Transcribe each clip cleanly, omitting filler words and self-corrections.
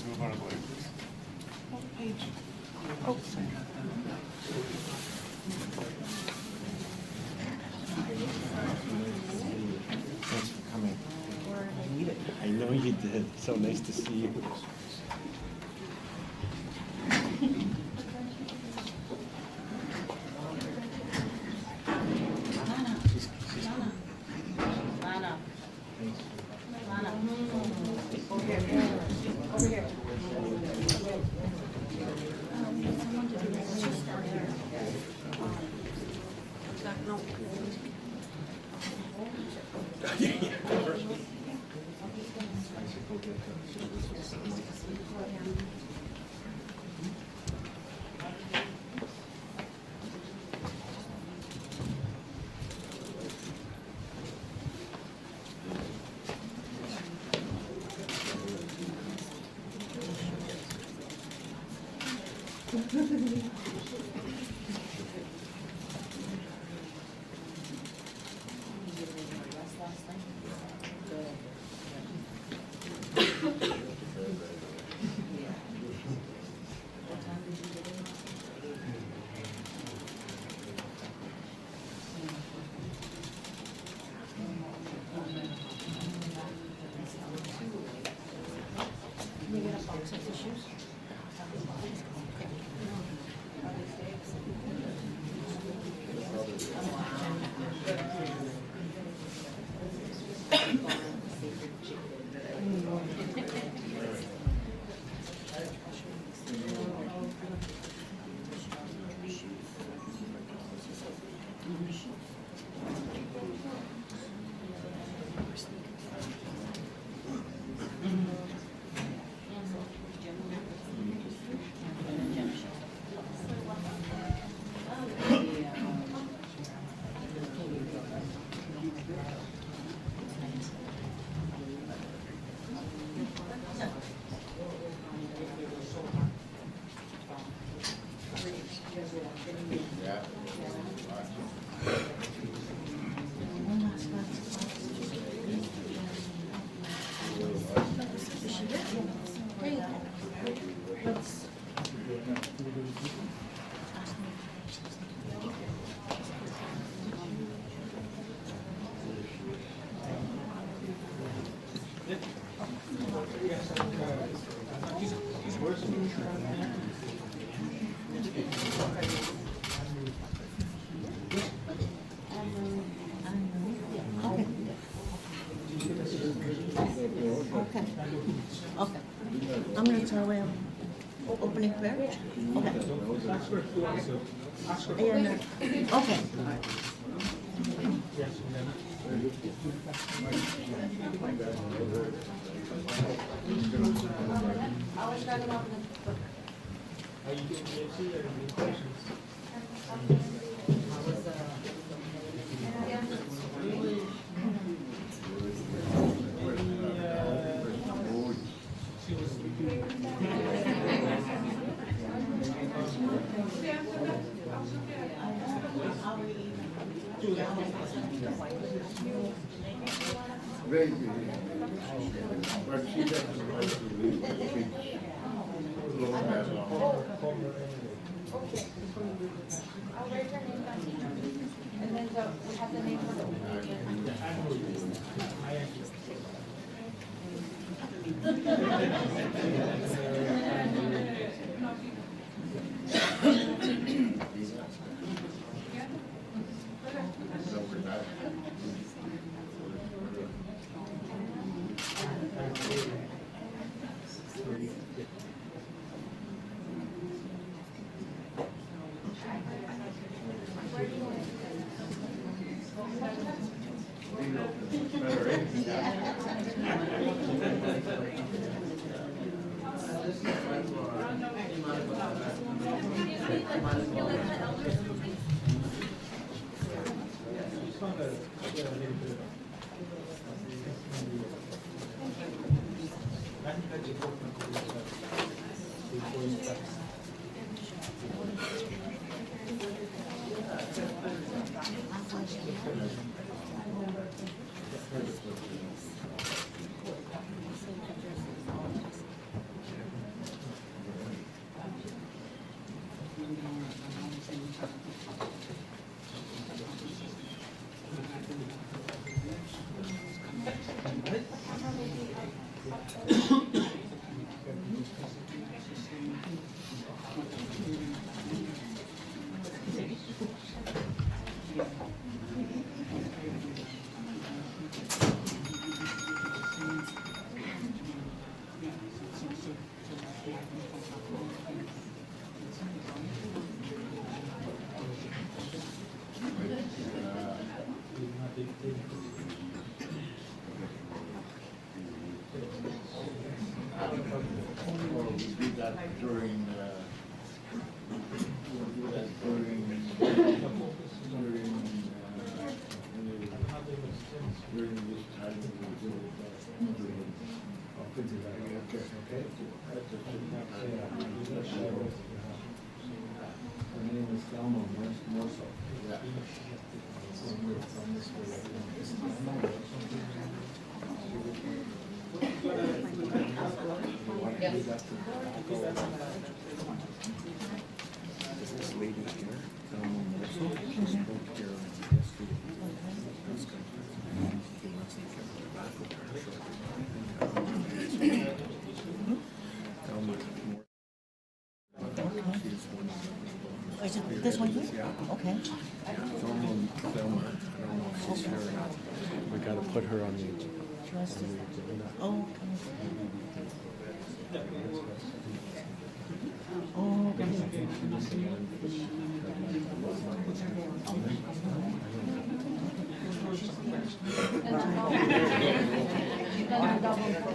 Let's move on to the way, please. Page. Oh, sorry. Thanks for coming. I need it. I know you did. So nice to see you. Over here. No. Can you get a box of tissues? Okay. I'm going to start with opening prayer. Okay. And, okay. Are you doing GFC or any questions? Very good. But she doesn't like to leave the kids alone that long. Okay. I'll write her name down here. And then we have the name for Or we do that during during this time we do Her name is Thelma Morso. Yeah. This lady here, spoke here yesterday. He wants to get back with her shortly. Oh, is it this one here? Yeah. Okay. Thelma, I don't know if she's here or not. We gotta put her on the agenda. Oh, okay. Oh, okay.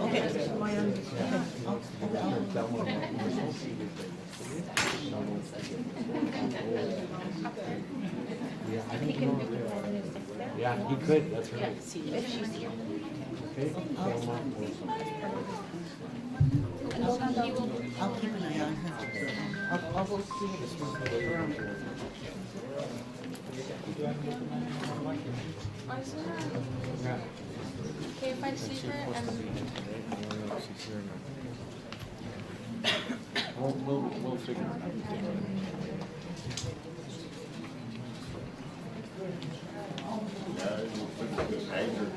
Okay, this is my own. Yeah, he could, that's right. If she's here. Okay, Thelma Morso. I'll keep an eye on her. I'll go see her. Okay, if I see her and I don't know if she's here or not. We'll figure it out. Yeah, you put this hanger.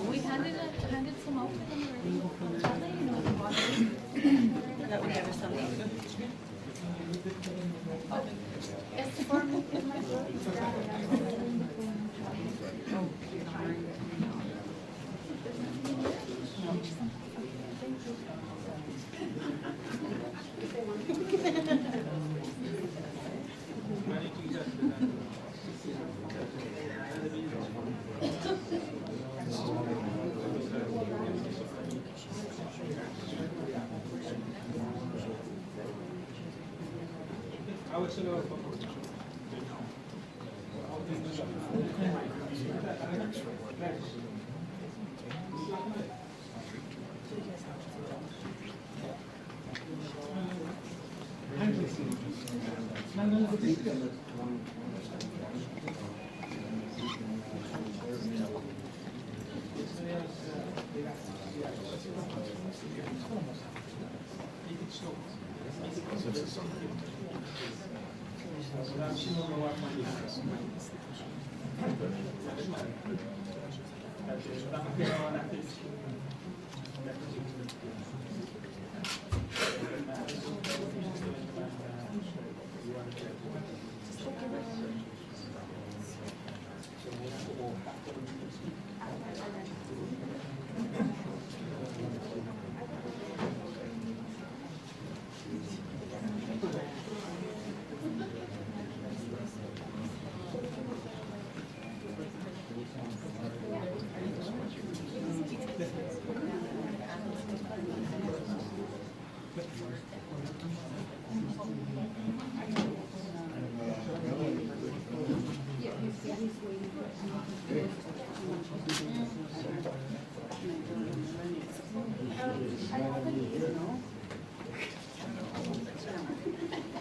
we handed some out to them already. That we have something. It's for me.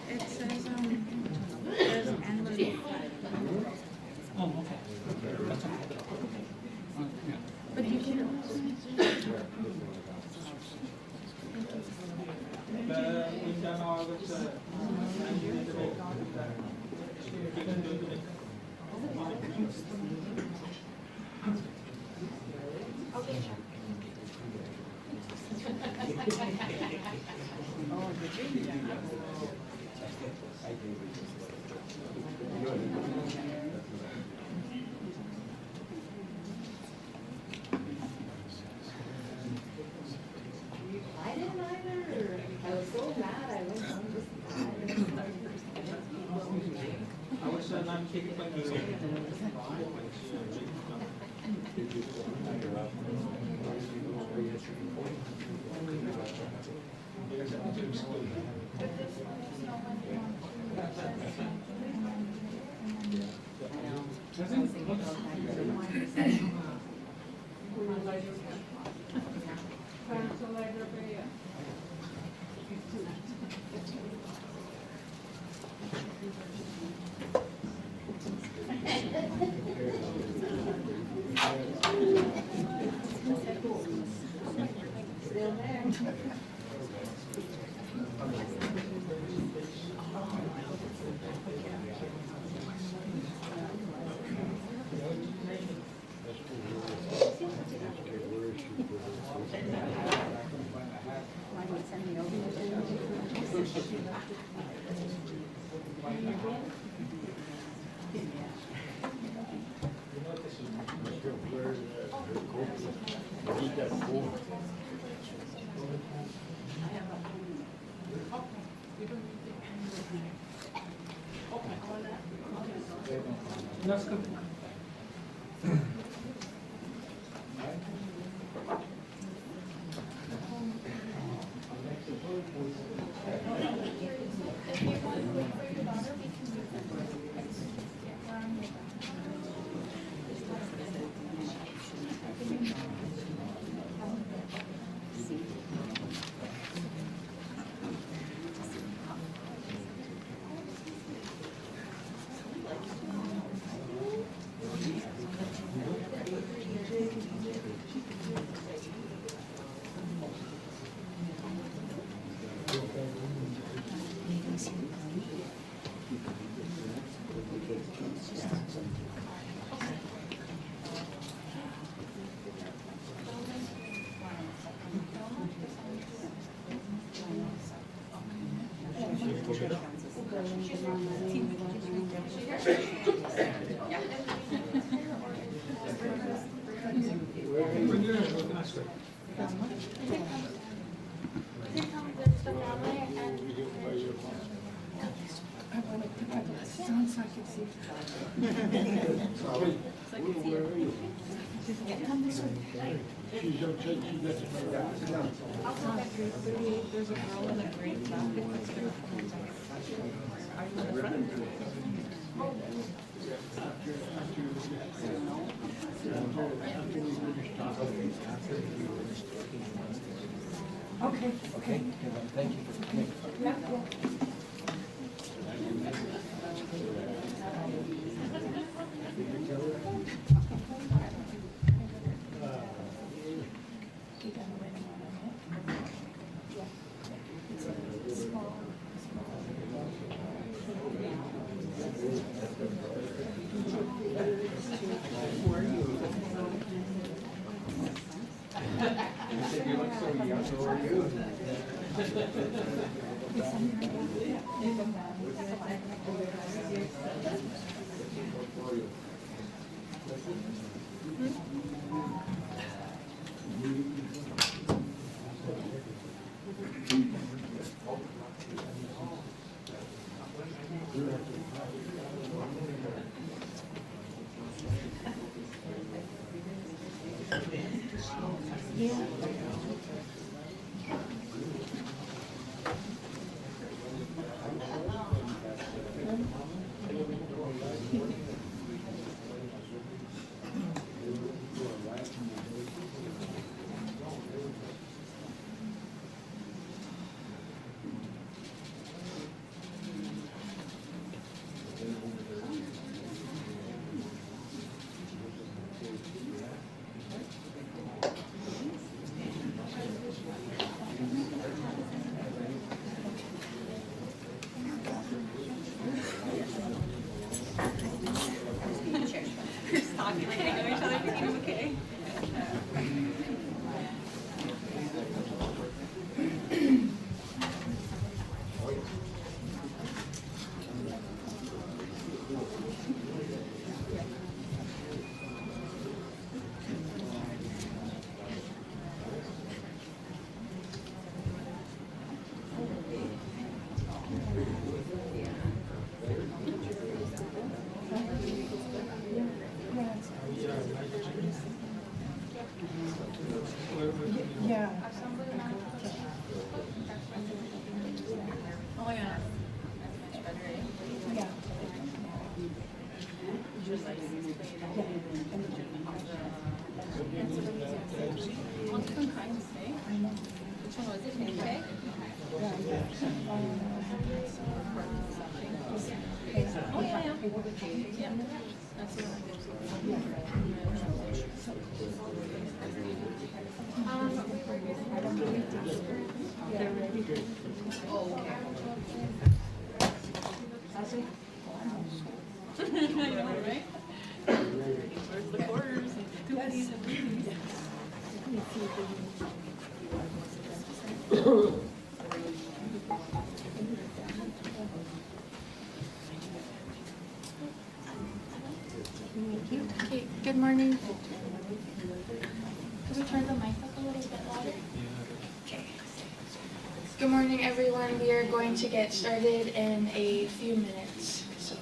It says, there's an envelope. But you can. I didn't either. I was so mad. I went home just I was not taking my That's good. Sounds like it's you. She's upset, she got to go down. There's a girl in a green jacket that's gonna come back. Okay. Okay, thank you for coming. Yeah. Assembly of Manitoba Chiefs. Oh, yeah. Yeah. One different kind of snake. I know. Which one was it? Okay. Oh, yeah, yeah. Yeah. That's the one. Oh, okay. I know, right? Where's the quarters? Yes. Okay, good morning. Could we turn the mic up a little bit louder? Okay. Good morning, everyone. We are going to get started in a few minutes. So.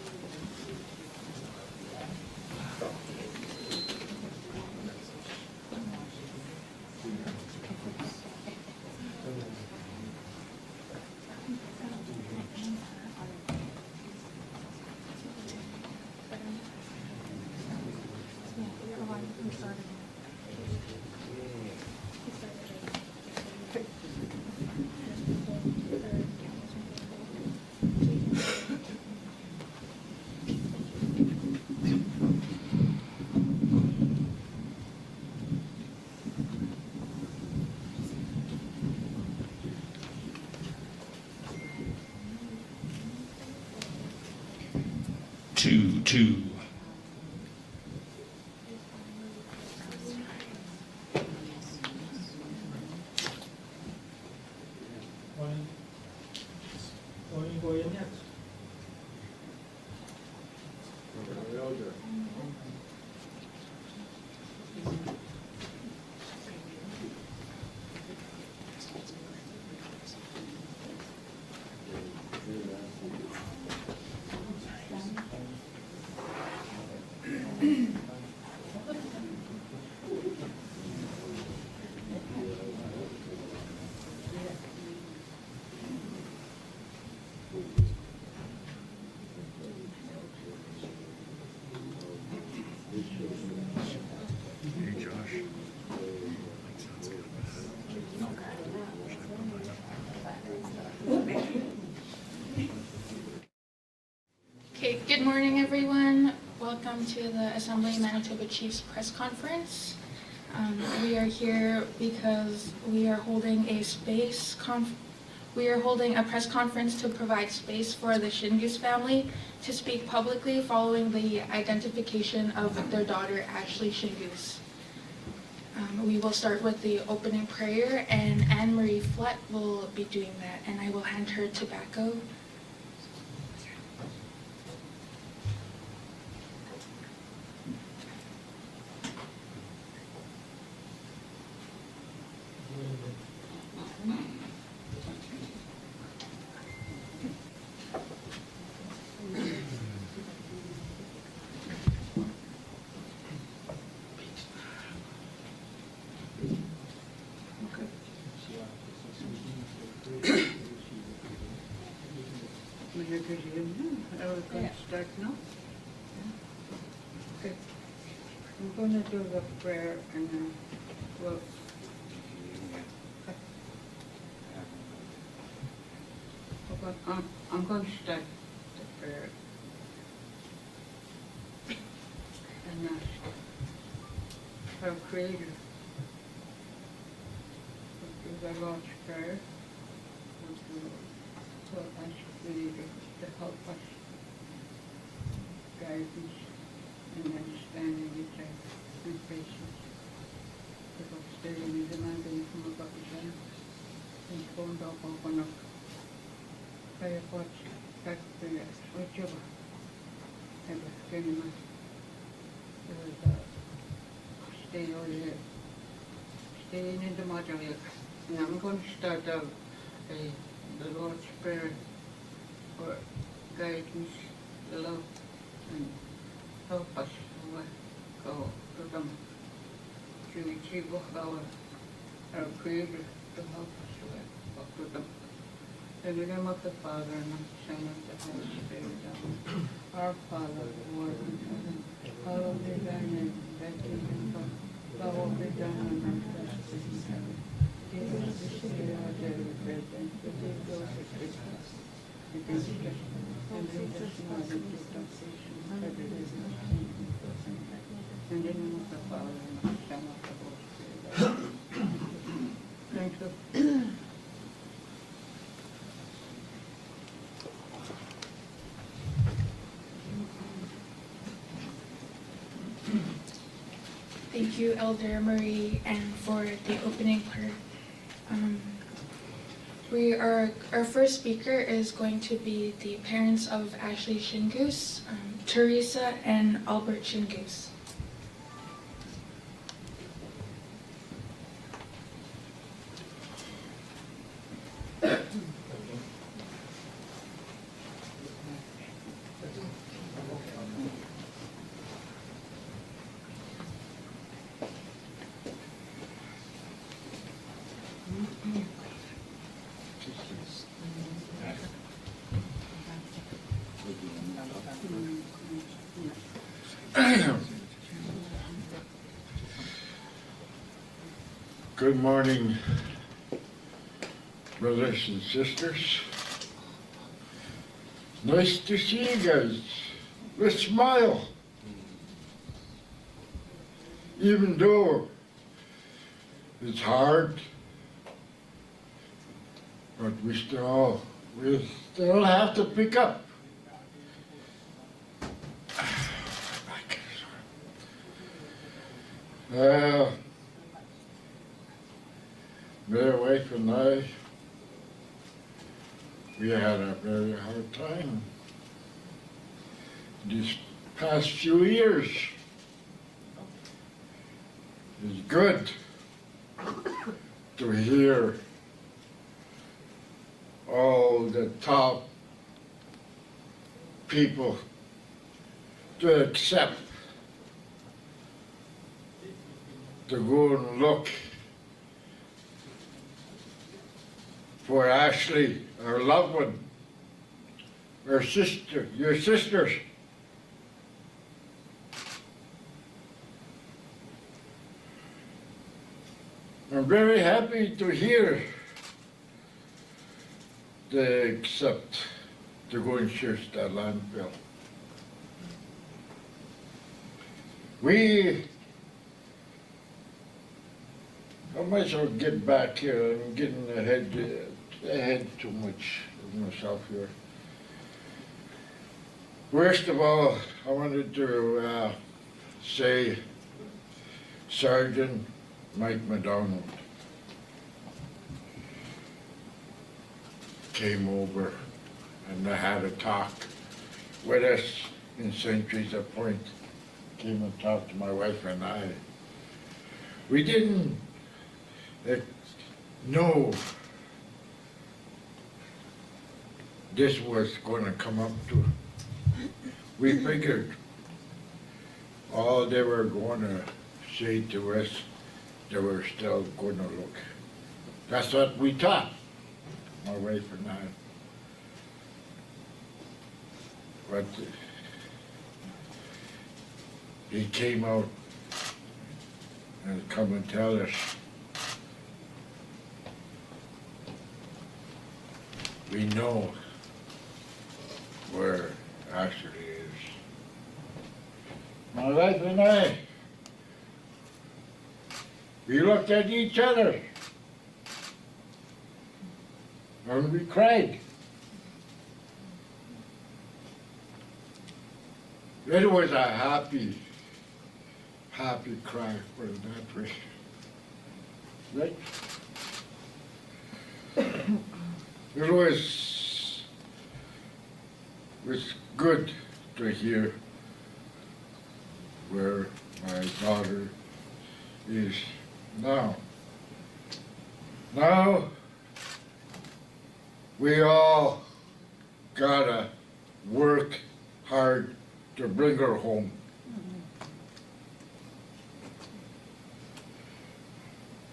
Two. Good morning, everyone. Welcome to the Assembly of Manitoba Chiefs press conference. We are here because we are holding a press conference to provide space for the Shingoose family to speak publicly following the identification of their daughter, Ashlee Shingoose. We will start with the opening prayer, and Anne-Marie Flett will be doing that, and I will hand her tobacco. Are we going to start now? Okay. I'm going to do the prayer and then we'll... Okay. I'm going to start the prayer and ask our Creator to do the Lord's Prayer. So ask Creator to help us, guidance, and understanding each other, and patience. Because there is a man being from a kapitán, and phone up open up. Kaya po, kaya switch over. Ever, kinema. Stay over here. Stay in the module here. And I'm going to start out the Lord's Prayer for guidance, love, and help us go to them. To achieve our Creator to help us up to them. In the name of the Father, and of the Son, and of the Holy Spirit, amen. Our Father, who art in heaven, hallowed be thy name. Thy kingdom come, thy will be done on earth as it is in heaven. Give us this day our daily bread, and forgive those who trespass against us. And lead us not into temptation, but deliver us from evil. In the name of the Father, and of the Son, and of the Holy Spirit, amen. Thank you. Thank you, Elder Marie, and for the opening prayer. Our first speaker is going to be the parents of Ashlee Shingoose, Theresa and Albert Shingoose. Good morning, brothers and sisters. Nice to see you guys. Let's smile. Even though it's hard, but we still have to pick up. My wife and I, we had a very hard time these past few years. It's good to hear all the top people to accept to go and look for Ashlee, our loved one, our sister, your sisters. I'm very happy to hear they accept to go and search that landfill. I might as well get back here. I'm getting ahead too much of myself here. First of all, I wanted to say Sergeant Mike McDonald came over and they had a talk with us in St. Theresa Point. Came and talked to my wife and I. We didn't know this was going to come up to. We figured all they were going to say to us, they were still going to look. That's what we thought, my wife and I. But he came out and come and tell us we know where Ashlee is. My wife and I, we looked at each other and we cried. It was a happy cry for that way. Right? It was good to hear where my daughter is now. Now, we all gotta work hard to bring her home.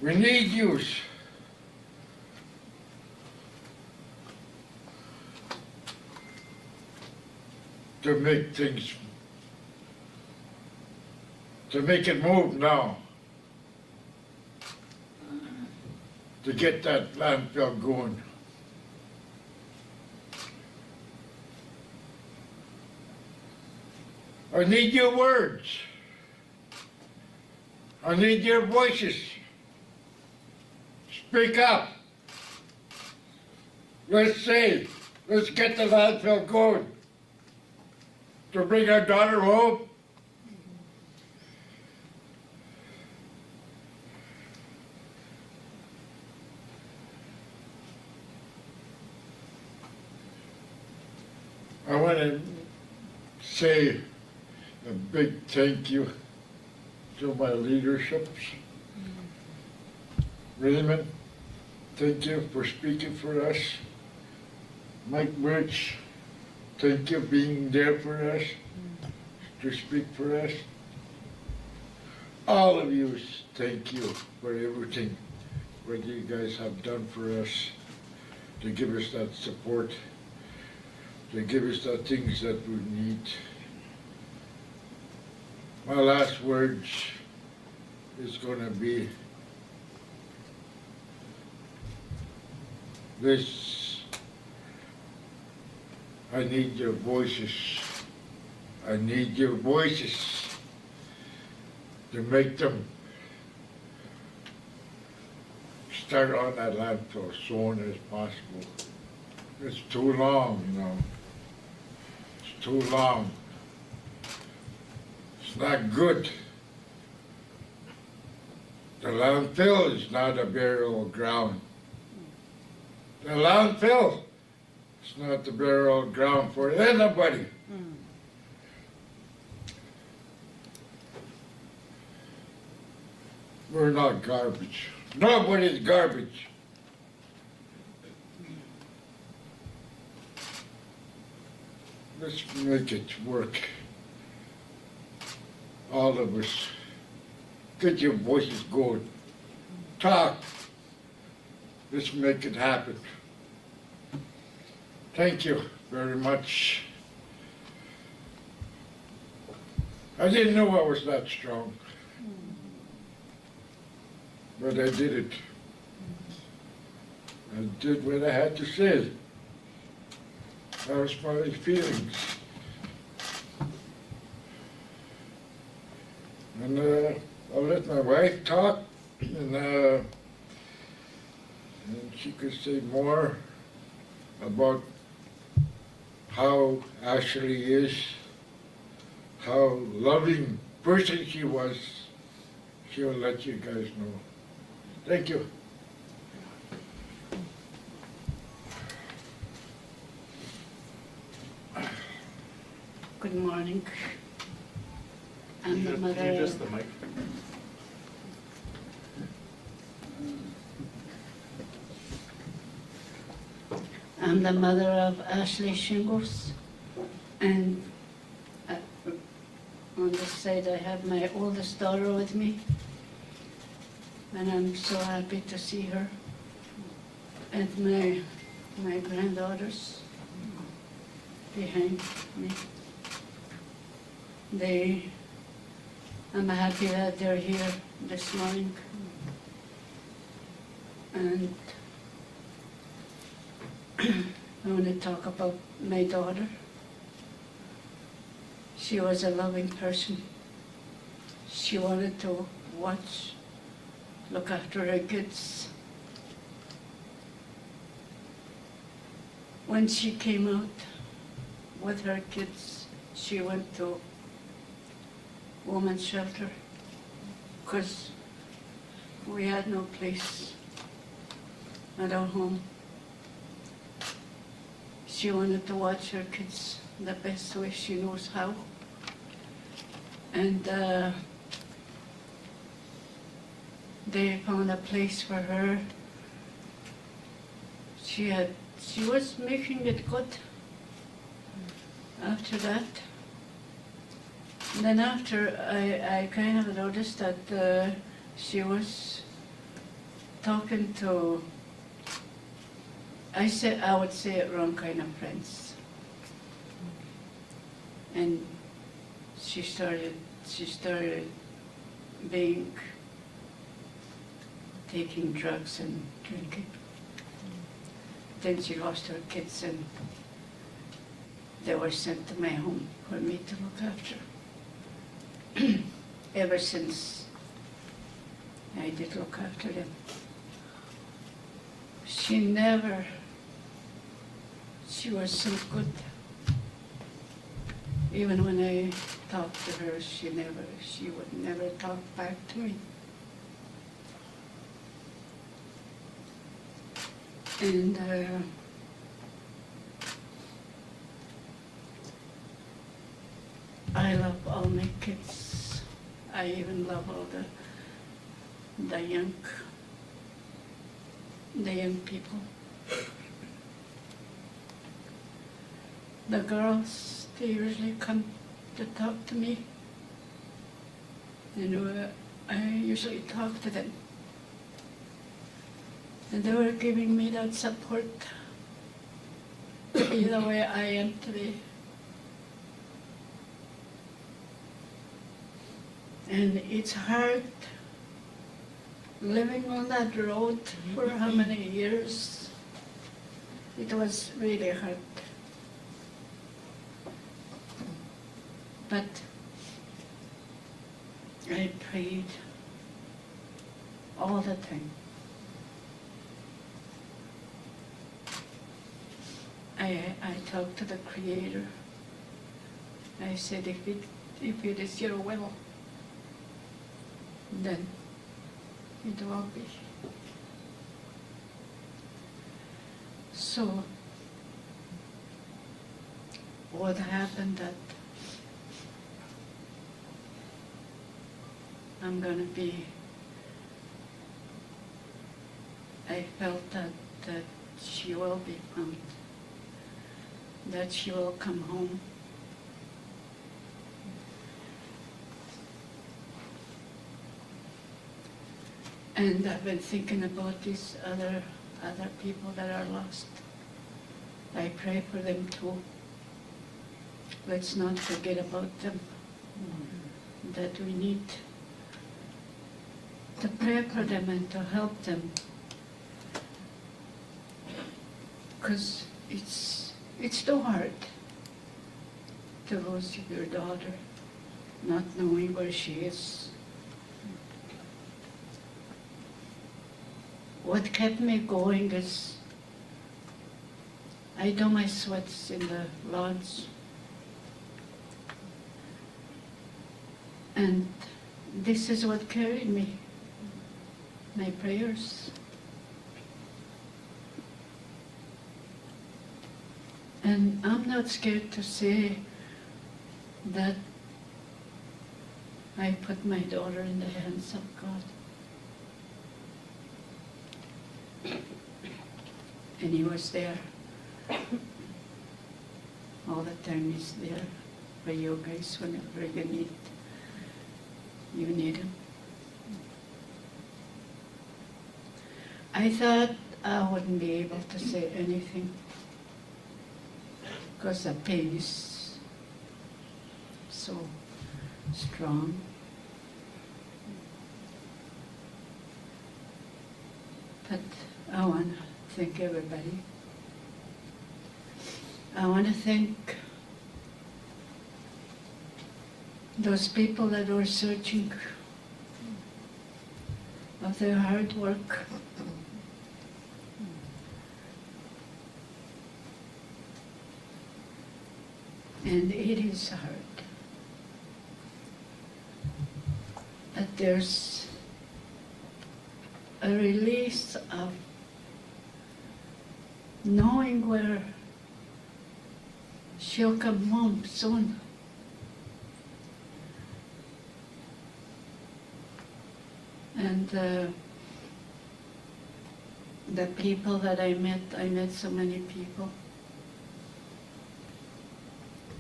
We need you. To make things, to make it move now. To get that landfill going. I need your words. I need your voices. Speak up. Let's get the landfill going. To bring our daughter home. I want to say a big thank you to my leaderships. Raymond, thank you for speaking for us. Mike Birch, thank you for being there for us, to speak for us. All of you, thank you for everything, what you guys have done for us, to give us that support, to give us the things that we need. My last words is going to be this: I need your voices. I need your voices to make them start on that landfill as soon as possible. It's too long, you know. It's too long. It's not good. The landfill is not a burial ground. The landfill is not the burial ground for anybody. We're not garbage. Nobody's garbage. Let's make it work. All of us. Get your voices going. Talk. Let's make it happen. Thank you very much. I didn't know I was that strong. But I did it. I did what I had to say. That was my feelings. And I'll let my wife talk, and she could say more about how Ashlee is, how loving person she was. She'll let you guys know. Thank you. Good morning. I'm the mother. Just the mic. I'm the mother of Ashlee Shingoose, and on this side I have my oldest daughter with me, and I'm so happy to see her, and my granddaughters behind me. I'm happy that they're here this morning, and I want to talk about my daughter. She was a loving person. She wanted to look after her kids. When she came out with her kids, she went to women's shelter because we had no place at our home. She wanted to watch her kids the best way she knows how. And they found a place for her. She was making it good after that. Then after, I kind of noticed that she was talking to, I would say it wrong kind of friends. And she started taking drugs and drinking. Then she lost her kids and they were sent to my home for me to look after. Ever since I did look after them. She was so good. Even when I talked to her, she would never talk back to me. And I love all my kids. I even love all the young people. The girls, they usually come to talk to me. I usually talk to them. And they were giving me that support to be the way I am today. And it's hard living on that road for how many years. It was really hard. But I prayed all the time. I talked to the Creator. I said, if it is your will, then it will be. So what happened that I felt that she will be found, that she will come home. And I've been thinking about these other people that are lost. I pray for them too. Let's not forget about them. That we need to pray for them and to help them. Because it's too hard to lose your daughter, not knowing where she is, what kept me going is I do my sweats in the lodge. And this is what carried me, my prayers. And I'm not scared to say that I put my daughter in the hands of God. And He was there. All the time He's there for you guys whenever you need Him. I thought I wouldn't be able to say anything because the pain is so strong. But I want to thank everybody. I want to thank those people that were searching of their hard work. And it is hard. But there's a release of knowing where she'll come home soon. And the people that I met so many people.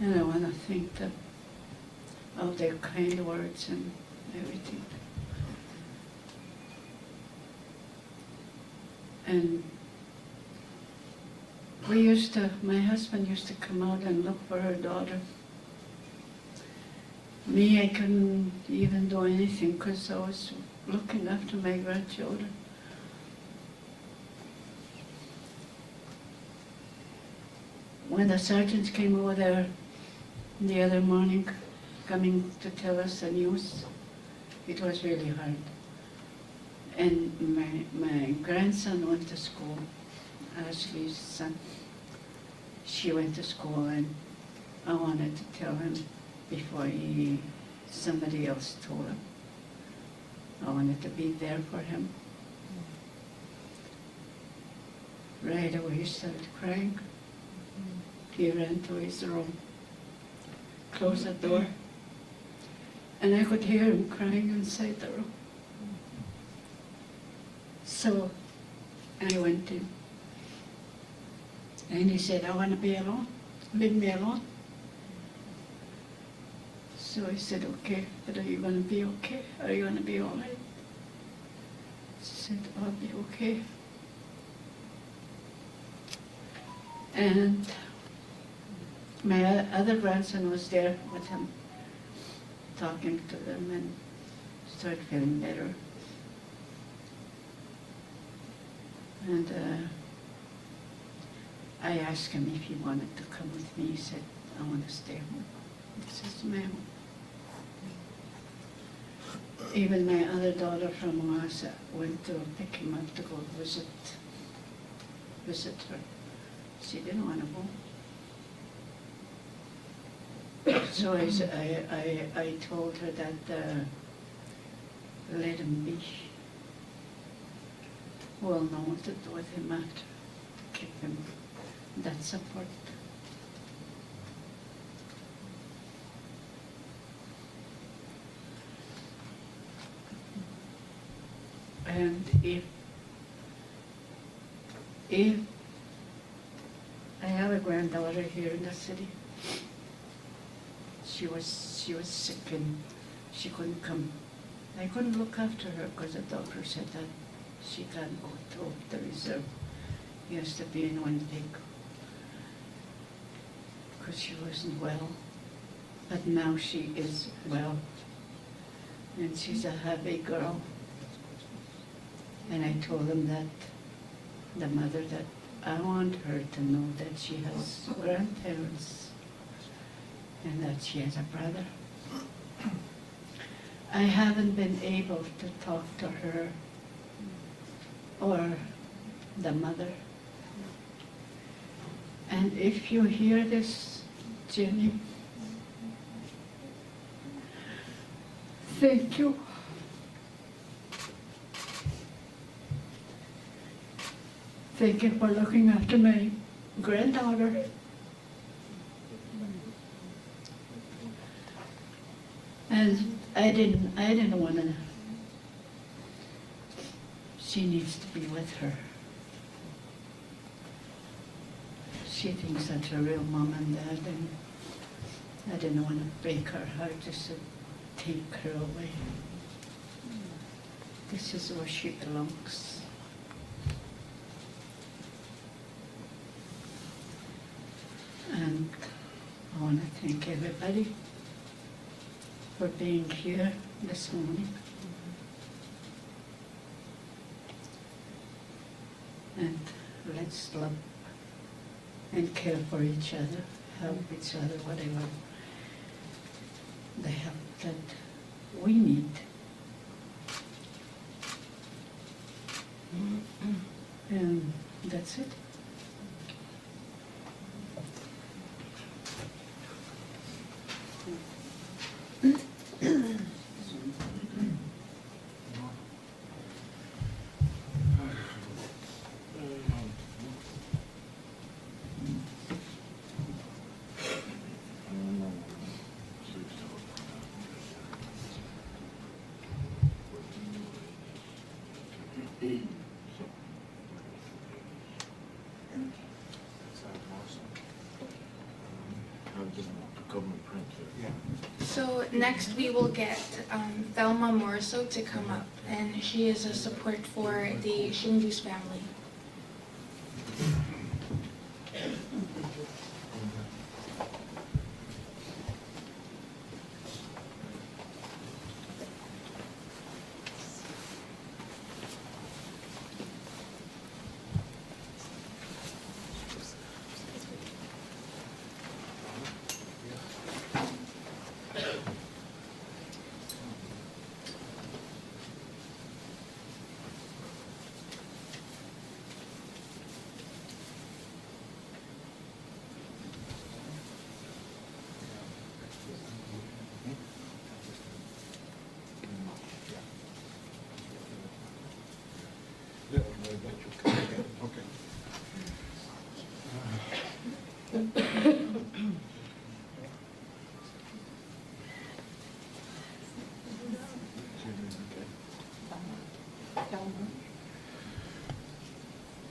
And I want to thank them of their kind words and everything. And my husband used to come out and look for her daughter. Me, I couldn't even do anything because I was looking after my grandchildren. When the sergeants came over there the other morning, coming to tell us the news, it was really hard. And my grandson went to school, Ashlee's son. She went to school, and I wanted to tell him before somebody else told him. I wanted to be there for him. Right away he started crying. He ran to his room, closed the door, and I could hear him crying inside the room. So I went in, and he said, I want to be alone, leave me alone. So I said, okay, but are you going to be okay? Are you going to be all right? She said, I'll be okay. And my other grandson was there with him, talking to them, and started feeling better. And I asked him if he wanted to come with me. He said, I want to stay home. This is my home. Even my other daughter from Oaxaca went to pick him up to go visit her. She didn't want to go. So I told her that let him be. We'll know what to do with him after. Give him that support. And if I have a granddaughter here in the city, she was sick and she couldn't come. I couldn't look after her because the doctor said that she can't go to the reserve. She has to be in Winnipeg because she wasn't well. But now she is well, and she's a happy girl. And I told them that, the mother, that I want her to know that she has grandparents and that she has a brother. I haven't been able to talk to her or the mother. And if you hear this, Jenny, thank you. Thank you for looking after my granddaughter. And I didn't want to. She needs to be with her. She thinks that's her real mom and dad, and I didn't want to break her heart just to take her away. This is where she belongs. And I want to thank everybody for being here this morning. And let's love and care for each other, help each other, whatever the help that we need. And that's it. So next we will get Thelma Morriso to come up, and she is a support for the Shingoose family.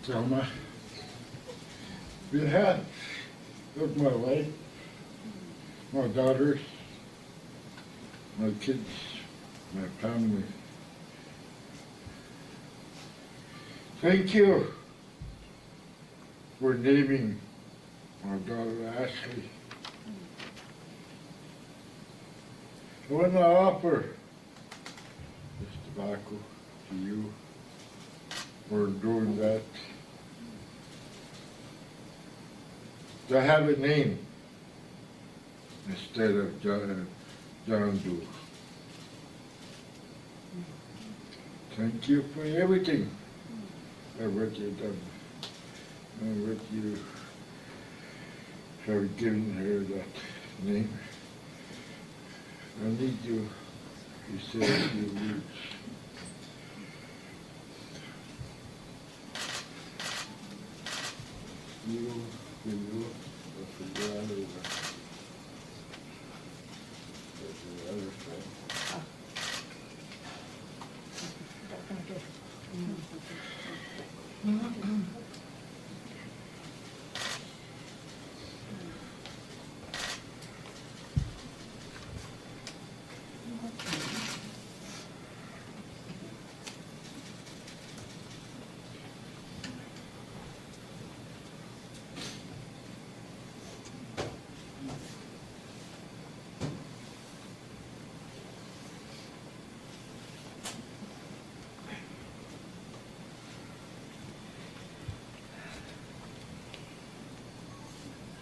Thelma, we had with my wife, my daughters, my kids, my family. Thank you for naming my daughter Ashlee. I want to offer this tobacco to you for doing that. To have a name instead of John Doe. Thank you for everything and what you've done and what you have given her that name. I need you to say a few words. You, the other friend.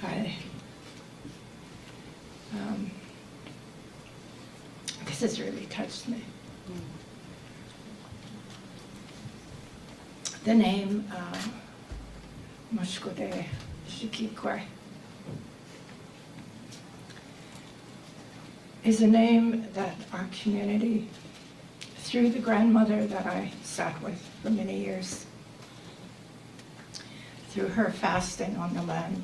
Hi. This has really touched me. The name Mashkode Shikikwe is a name that our community, through the grandmother that I sat with for many years, through her fasting on the land,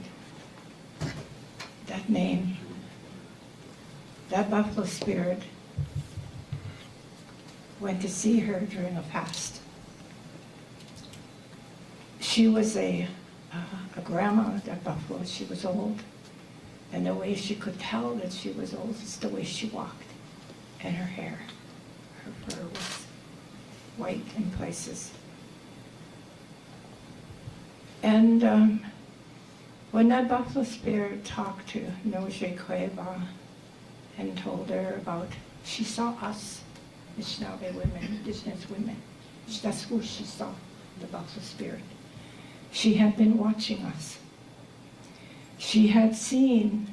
that name, that buffalo spirit went to see her during a fast. She was a grandma, that buffalo. She was old. And the way she could tell that she was old is the way she walked. And her hair, her fur was white in places. And when that buffalo spirit talked to Noje Kweba and told her about, she saw us, Anishinaabe women, Indigenous women. That's who she saw, the buffalo spirit. She had been watching us. She had seen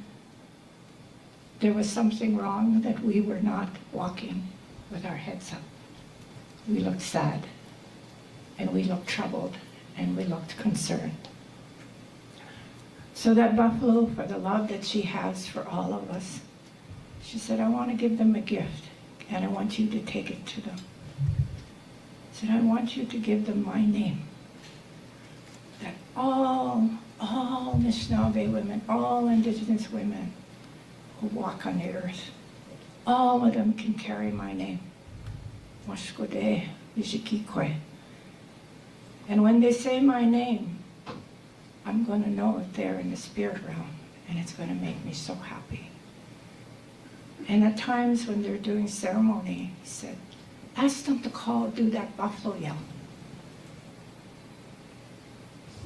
there was something wrong, that we were not walking with our heads up. We looked sad, and we looked troubled, and we looked concerned. So that buffalo, for the love that she has for all of us, she said, I want to give them a gift, and I want you to take it to them. She said, I want you to give them my name. That all Anishinaabe women, all Indigenous women who walk on the earth, all of them can carry my name. Washkode Vishikikwe. And when they say my name, I'm going to know that they're in the spirit realm, and it's going to make me so happy. And at times when they're doing ceremony, he said, ask them to do that buffalo yell.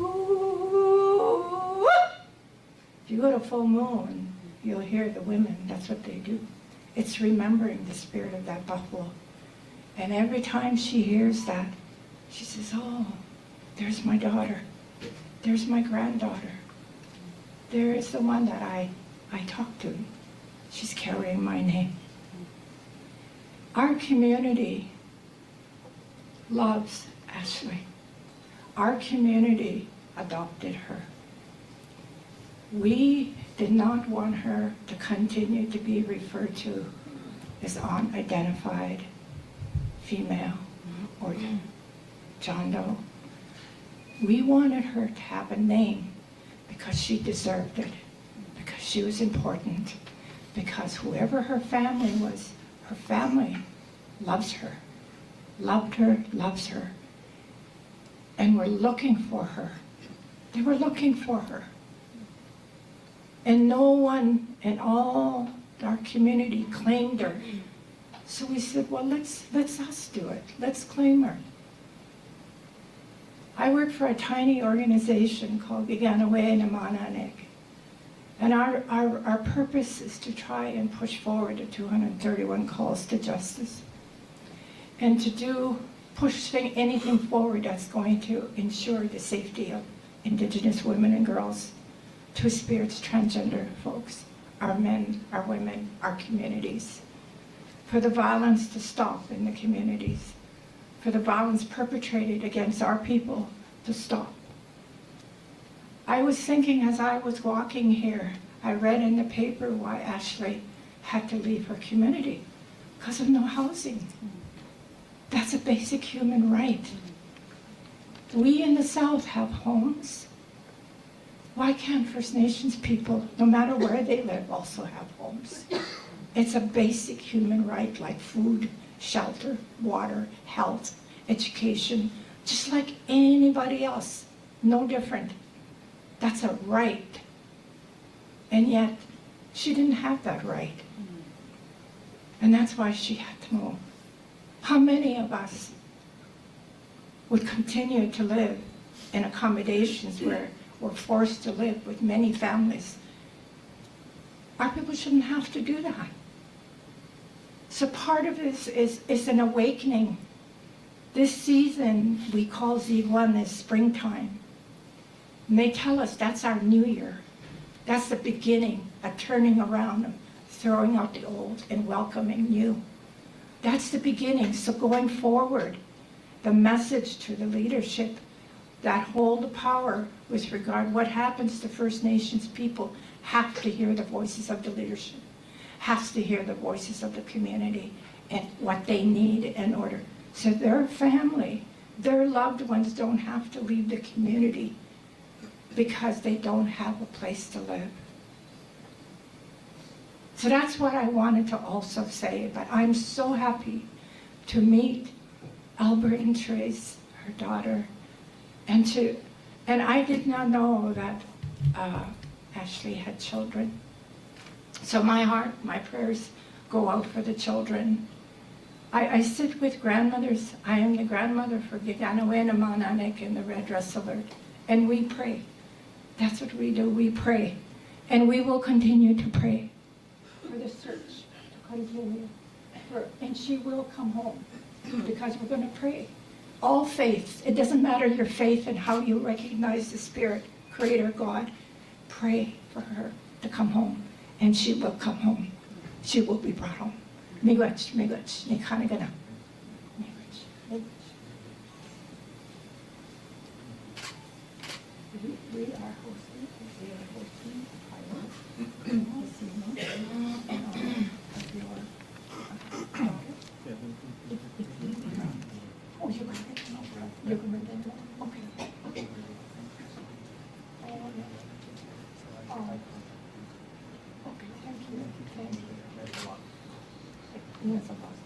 Ooh. If you go to full moon, you'll hear the women, that's what they do. It's remembering the spirit of that buffalo. And every time she hears that, she says, oh, there's my daughter. There's my granddaughter. There is the one that I talk to. She's carrying my name. Our community loves Ashlee. Our community adopted her. We did not want her to continue to be referred to as unidentified female or John Doe. We wanted her to have a name because she deserved it, because she was important, because whoever her family was, her family loves her, loved her, loves her, and were looking for her. They were looking for her. And no one in all our community claimed her. So we said, well, let's us do it. Let's claim her. I work for a tiny organization called Keewatinowi. And our purpose is to try and push forward the 231 calls to justice. And to push anything forward that's going to ensure the safety of Indigenous women and girls, Two-Spirits, transgender folks, our men, our women, our communities, for the violence to stop in the communities, for the violence perpetrated against our people to stop. I was thinking as I was walking here, I read in the paper why Ashlee had to leave her community, because of no housing. That's a basic human right. We in the South have homes. Why can't First Nations people, no matter where they live, also have homes? It's a basic human right, like food, shelter, water, health, education, just like anybody else, no different. That's a right. And yet, she didn't have that right. And that's why she had to move. How many of us would continue to live in accommodations where we're forced to live with many families? Our people shouldn't have to do that. So part of this is an awakening. This season we call Z1 is springtime. And they tell us that's our new year. That's the beginning, a turning around, throwing out the old and welcoming new. That's the beginning. So going forward, the message to the leadership that hold the power with regard what happens to First Nations people have to hear the voices of the leadership, has to hear the voices of the community and what they need in order. So their family, their loved ones don't have to leave the community because they don't have a place to live. So that's what I wanted to also say, but I'm so happy to meet Albert and Theresa, her daughter, and I did not know that Ashlee had children. So my heart, my prayers go out for the children. I sit with grandmothers. I am the grandmother for Keewatinowi and the Red Dress Alert, and we pray. That's what we do, we pray. And we will continue to pray for the search to continue. And she will come home because we're going to pray. All faiths, it doesn't matter your faith and how you recognize the Spirit, Creator God, pray for her to come home. And she will come home. She will be brought home. Miigwech, miigwech, nikanagana. Miigwech, miigwech. We are hosting, Kyra, and of your daughter. Oh, you got it? You can read it? Okay. Oh, okay, thank you. Thank you. Yes, of course.